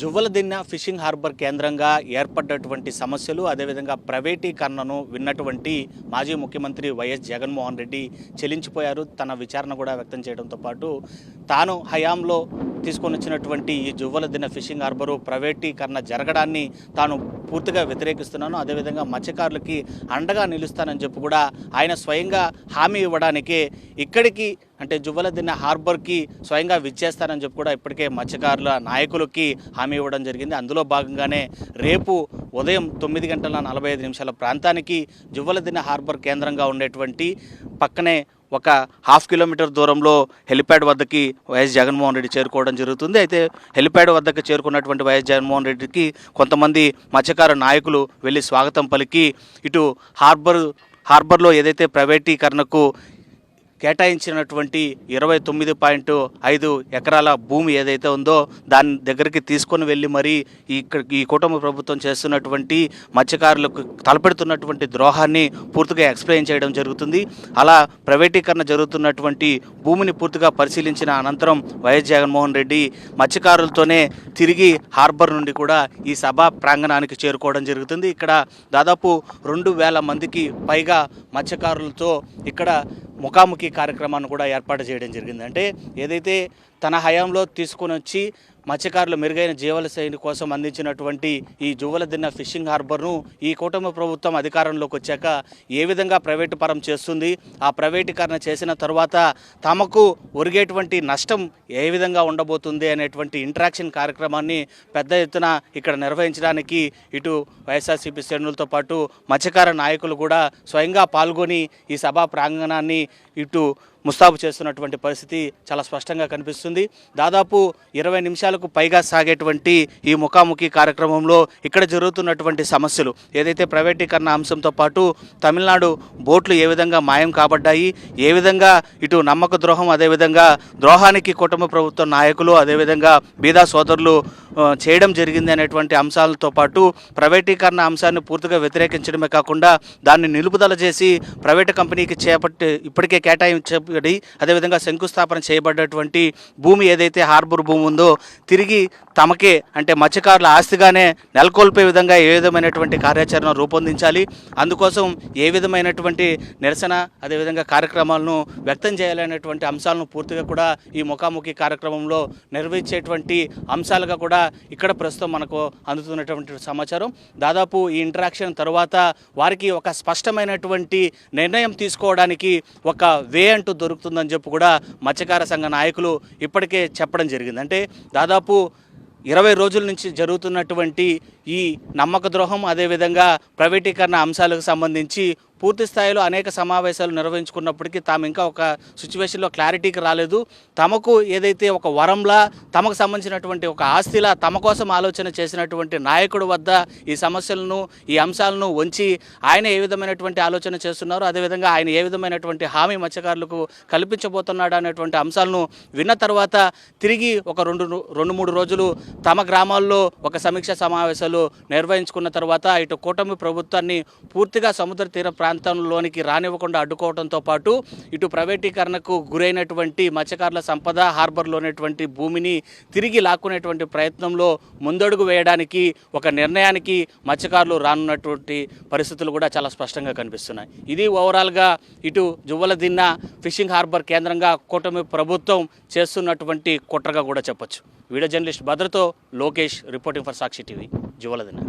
Juvvaladinne fishing harbour కేంద్రంగా ఏర్పడ్డటువంటి సమస్యలు అదేవిధంగా ప్రైవేటీకరణను విన్నటువంటి మాజీ ముఖ్యమంత్రి వైఎస్ జగన్మోహన్ రెడ్డి చెలించిపోయారు. తన విచారణ కూడా వ్యక్తం చేయడంతో పాటు తాను హయాంలో తీసుకొని వచ్చినటువంటి ఈ జువ్వలదిన్నె ఫిషింగ్ హార్బరు ప్రైవేటీకరణ జరగడాన్ని తాను పూర్తిగా వ్యతిరేకిస్తున్నాను, అదేవిధంగా మత్స్యకారులకి అండగా నిలుస్తానని చెప్పి కూడా ఆయన స్వయంగా హామీ ఇవ్వడానికే ఇక్కడికి అంటే జువ్వలదిన్నె హార్బర్కి స్వయంగా విచ్చేస్తానని చెప్పి కూడా ఇప్పటికే మత్స్యకారుల నాయకులకి హామీ ఇవ్వడం జరిగింది. అందులో భాగంగానే రేపు ఉదయం 9:45 ప్రాంతానికి జువ్వలదిన్నె హార్బర్ కేంద్రంగా ఉండేటువంటి పక్కనే ఒక 1/2 కిలోమీటర్ దూరంలో హెలిప్యాడ్ వద్దకి వైఎస్ జగన్మోహన్ రెడ్డి చేరుకోవడం జరుగుతుంది. అయితే హెలిప్యాడ్ వద్దకు చేరుకున్నటువంటి వైఎస్ జగన్మోహన్ రెడ్డికి కొంతమంది మత్స్యకార నాయకులు వెళ్ళి స్వాగతం పలికి ఇటు హార్బర్లో ఏదైతే ప్రైవేటీకరణకు కేటాయించినటువంటి 29.5 ఎకరాల భూమి ఏదైతే ఉందో దాని దగ్గరికి తీసుకొని వెళ్ళి మరి ఈ కుటుంబ ప్రభుత్వం చేస్తున్నటువంటి మత్స్యకారులకు తలపెడుతున్నటువంటి ద్రోహాన్ని పూర్తిగా ఎక్స్ప్లెయిన్ చేయడం జరుగుతుంది. అలా ప్రైవేటీకరణ జరుగుతున్నటువంటి భూమిని పూర్తిగా పరిశీలించిన అనంతరం వైఎస్ జగన్మోహన్ రెడ్డి మత్స్యకారులతోనే తిరిగి హార్బర్ నుండి కూడా ఈ సభా ప్రాంగణానికి చేరుకోవడం జరుగుతుంది. ఇక్కడ దాదాపు 2,000 మందికి పైగా మత్స్యకారులతో ఇక్కడ ముఖాముఖి కార్యక్రమాన్ని కూడా ఏర్పాటు చేయడం జరిగింది. అంటే ఏదైతే తన హయాంలో తీసుకొని వచ్చి మత్స్యకారులు మెరుగైన జీవనశైలి కోసం అందించినటువంటి ఈ జువ్వలదిన్నె ఫిషింగ్ హార్బర్ను ఈ కూటమి ప్రభుత్వం అధికారంలోకి వచ్చాక ఏ విధంగా ప్రైవేటు పరం చేస్తుంది, ఆ ప్రైవేటీకరణ చేసిన తర్వాత తమకు ఒరిగేటువంటి నష్టం ఏ విధంగా ఉండబోతుంది అనేటువంటి ఇంటరాక్షన్ కార్యక్రమాన్ని పెద్ద ఎత్తున ఇక్కడ నిర్వహించడానికి ఇటు వైఎస్ఆర్సీపీ శ్రేణులతో పాటు మత్స్యకార నాయకులు కూడా స్వయంగా పాల్గొని ఈ సభా ప్రాంగణాన్ని ఇటు ముస్తాబు చేస్తున్నటువంటి పరిస్థితి చాలా స్పష్టంగా కనిపిస్తుంది. దాదాపు 20 నిమిషాలకు పైగా సాగేటువంటి ఈ ముఖాముఖి కార్యక్రమంలో ఇక్కడ జరుగుతున్నటువంటి సమస్యలు ఏదైతే ప్రైవేటీకరణ అంశంతో పాటు తమిళనాడు బోట్లు ఏ విధంగా మాయం కాబడ్డాయి, ఏ విధంగా ఇటు నమ్మక ద్రోహం అదేవిధంగా ద్రోహానికి కుటుంబ ప్రభుత్వ నాయకులు అదేవిధంగా బీదా సోదరులు చేయడం జరిగింది అనేటువంటి అంశాలతో పాటు ప్రైవేటీకరణ అంశాన్ని పూర్తిగా వ్యతిరేకించడమే కాకుండా దాన్ని నిలుపుదల చేసి ప్రైవేటు కంపెనీకి ఇప్పటికే కేటాయించబడి అదేవిధంగా శంకుస్థాపన చేయబడ్డటువంటి భూమి ఏదైతే హార్బర్ భూమి ఉందో తిరిగి తమకే అంటే మత్స్యకారుల ఆస్తిగానే నెలకొల్పే విధంగా ఏ విధమైనటువంటి కార్యాచరణ రూపొందించాలి, అందుకోసం ఏ విధమైనటువంటి నిరసన అదేవిధంగా కార్యక్రమాలను వ్యక్తం చేయాలనేటువంటి అంశాలను పూర్తిగా కూడా ఈ ముఖాముఖి కార్యక్రమంలో నిర్వహించేటువంటి అంశాలుగా కూడా ఇక్కడ ప్రస్తుతం మనకు అందుతున్నటువంటి సమాచారం. దాదాపు ఈ ఇంటరాక్షన్ తర్వాత వారికి ఒక స్పష్టమైనటువంటి నిర్ణయం తీసుకోవడానికి ఒక వే అంటూ దొరుకుతుందని చెప్పి కూడా మత్స్యకార సంఘ నాయకులు ఇప్పటికే చెప్పడం జరిగింది. అంటే దాదాపు 20 రోజుల నుంచి జరుగుతున్నటువంటి ఈ నమ్మక ద్రోహం అదేవిధంగా ప్రైవేటీకరణ అంశాలకు సంబంధించి పూర్తి స్థాయిలో అనేక సమావేశాలు నిర్వహించుకున్నప్పటికీ తాము ఇంకా ఒక సిచ్యువేషన్లో క్లారిటీకి రాలేదు. తమకు ఏదైతే ఒక వరంలా తమకు సంబంధించినటువంటి ఒక ఆస్తిలా తమ కోసం ఆలోచన చేసినటువంటి నాయకుడు వద్ద ఈ సమస్యలను ఈ అంశాలను ఉంచి ఆయన ఏ విధమైనటువంటి ఆలోచన చేస్తున్నారు అదేవిధంగా ఆయన ఏ విధమైనటువంటి హామీ మత్స్యకారులకు కల్పించబోతున్నాడు అనేటువంటి అంశాలను విన్న తర్వాత తిరిగి ఒక 2-3 రోజులు తమ గ్రామాల్లో ఒక సమీక్ష సమావేశాలు నిర్వహించుకున్న తర్వాత ఇటు కూటమి ప్రభుత్వాన్ని పూర్తిగా సముద్ర తీర ప్రాంతంలోనికి రానివ్వకుండా అడ్డుకోవడంతో పాటు ఇటు ప్రైవేటీకరణకు గురైనటువంటి మత్స్యకారుల సంపద హార్బర్లోనేటువంటి భూమిని తిరిగి లాక్కునేటువంటి ప్రయత్నంలో ముందడుగు వేయడానికి ఒక నిర్ణయానికి మత్స్యకారులు రానున్నటువంటి పరిస్థితులు కూడా చాలా స్పష్టంగా కనిపిస్తున్నాయి. ఇది ఓవరాల్గా ఇటు జువ్వలదిన్నె ఫిషింగ్ హార్బర్ కేంద్రంగా కూటమి ప్రభుత్వం చేస్తున్నటువంటి కుట్రగా కూడా చెప్పొచ్చు. వీడియో జర్నలిస్ట్ భద్రతో Lokesh reporting for Sakshi TV, Juvvaladinne.